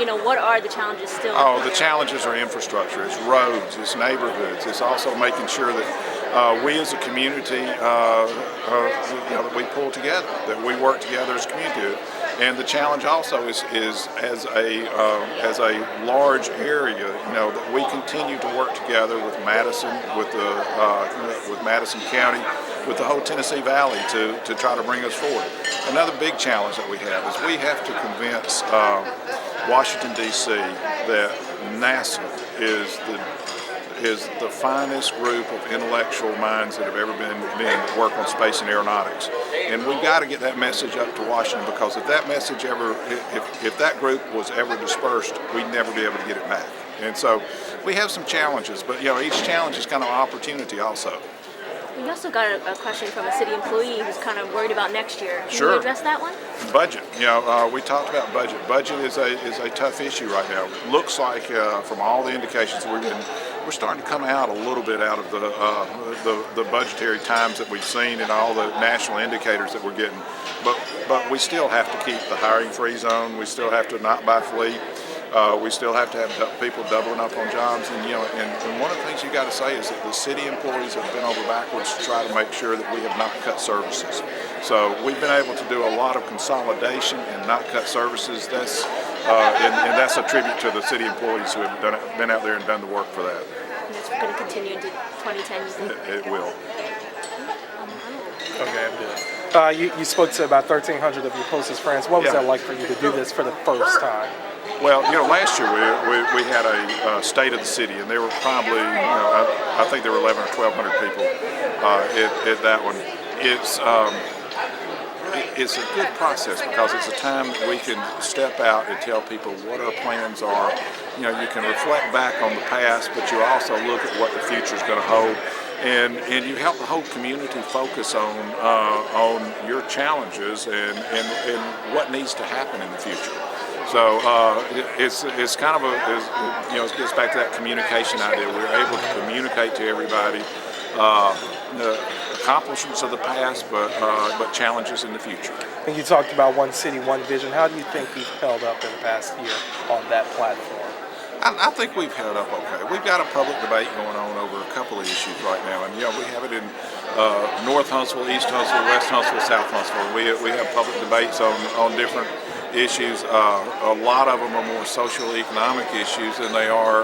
what are the challenges still? Oh, the challenges are infrastructure. It's roads. It's neighborhoods. It's also making sure that we as a community, that we pull together, that we work together as a community. And the challenge also is as a large area, that we continue to work together with Madison, with Madison County, with the whole Tennessee Valley to try to bring us forward. Another big challenge that we have is we have to convince Washington, D.C. that NASA is the finest group of intellectual minds that have ever been work on space and aeronautics. And we've got to get that message up to Washington, because if that message if that group was ever dispersed, we'd never be able to get it back. And so we have some challenges, but each challenge is kind of an opportunity also. We also got a question from a city employee who's kind of worried about next year. Can you address that one? Budget. We talked about budget. Budget is a tough issue right now. Looks like from all the indications we're starting to come out a little bit out of the budgetary times that we've seen and all the national indicators that we're getting. But we still have to keep the hiring freeze on. We still have to not buy fleet. We still have to have people doubling up on jobs, and one of the things you got to say is that the city employees have been over backwards to try to make sure that we have not cut services. So we've been able to do a lot of consolidation and not cut services. And that's a tribute to the city employees who have been out there and done the work for that. And it's going to continue into 2010, you think? It will. Okay, I'm good. You spoke to about 1,300 of your closest friends. What was that like for you to do this for the first time? Well, last year we had a state of the city, and there were probably, I think there were 1,100 or 1,200 people at that one. It's a good process because it's a time that we can step out and tell people what our plans are. You can reflect back on the past, but you also look at what the future is going to hold. And you help the whole community focus on your challenges and what needs to happen in the future. So it's kind of it gets back to that communication idea. We're able to communicate to everybody the accomplishments of the past, but challenges in the future. And you talked about one city, one vision. How do you think you've held up in the past year on that platform? I think we've held up okay. We've got a public debate going on over a couple of issues right now, and we have it in North Huntsville, East Huntsville, West Huntsville, South Huntsville. We have public debates on different issues. A lot of them are more social economic issues than they are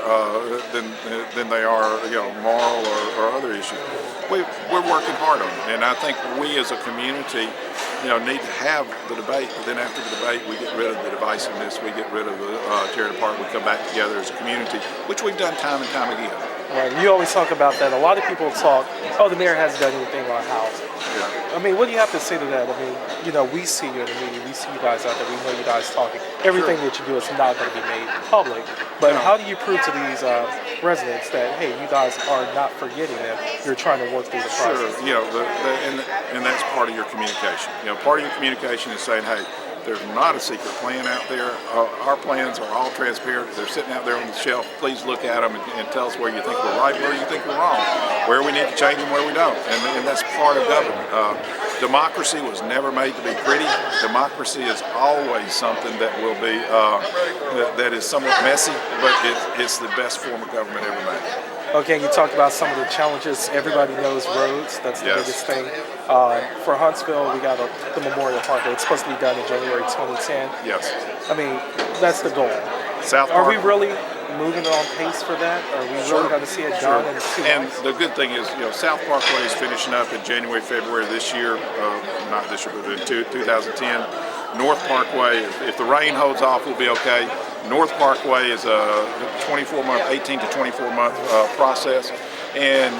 moral or other issues. We're working hard on it, and I think we as a community need to have the debate, but then after the debate we get rid of the divisiveness, we get rid of the tearing apart, we come back together as a community, which we've done time and time again. Right. You always talk about that. A lot of people talk, the mayor hasn't done anything on housing. Yeah. I mean, what do you have to say to that? I mean, we see you in the media, we see you guys out there, we know you guys talking. Everything that you do is not going to be made public. But how do you prove to these residents that, hey, you guys are not forgetting them, you're trying to work through the process? Sure, and that's part of your communication. Part of your communication is saying, hey, there's not a secret plan out there. Our plans are all transparent. They're sitting out there on the shelf. Please look at them and tell us where you think we're right, where you think we're wrong, where we need to change and where we don't. And that's part of government. Democracy was never made to be pretty. Democracy is always something that will be that is somewhat messy, but it's the best form of government ever made. Okay, you talked about some of the challenges. Everybody knows roads. That's the biggest thing. For Huntsville, we got the Memorial Park. It's supposed to be done in January 2010. Yes. I mean, that's the goal. Are we really moving on pace for that? Are we really going to see it done in 2 months? And the good thing is, South Parkway is finishing up in January, February this year. Not this year, but in 2010. North Parkway, if the rain holds off, we'll be okay. North Parkway is a 18 to 24 month process, and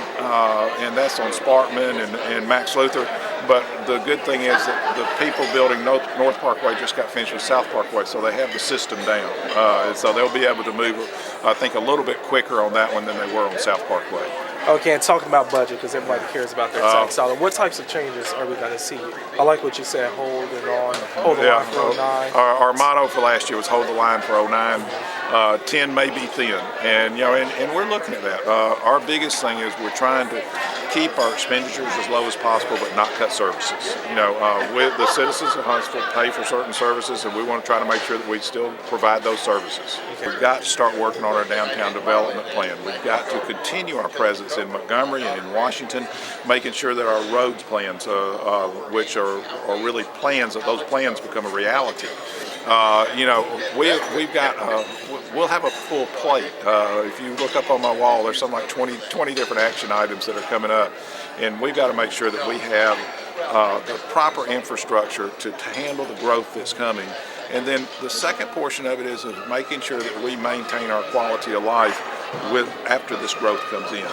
that's on Sparkman and Max Luther. But the good thing is that the people building North Parkway just got finished with South Parkway, so they have the system down. And so they'll be able to move, I think, a little bit quicker on that one than they were on South Parkway. Okay, and talking about budget, because everybody cares about their tax dollar, what types of changes are we going to see? I like what you said, hold the line for 09. Our motto for last year was hold the line for 09. 10 may be thin, and we're looking at that. Our biggest thing is we're trying to keep our expenditures as low as possible, but not cut services. The citizens of Huntsville pay for certain services, and we want to try to make sure that we still provide those services. We've got to start working on our downtown development plan. We've got to continue our presence in Montgomery and in Washington, making sure that our roads plans, which are really plans, that those plans become a reality. We'll have a full plate. If you look up on my wall, there's something like 20 different action items that are coming up, and we've got to make sure that we have the proper infrastructure to handle the growth that's coming. And then the second portion of it is making sure that we maintain our quality of life after this growth comes in.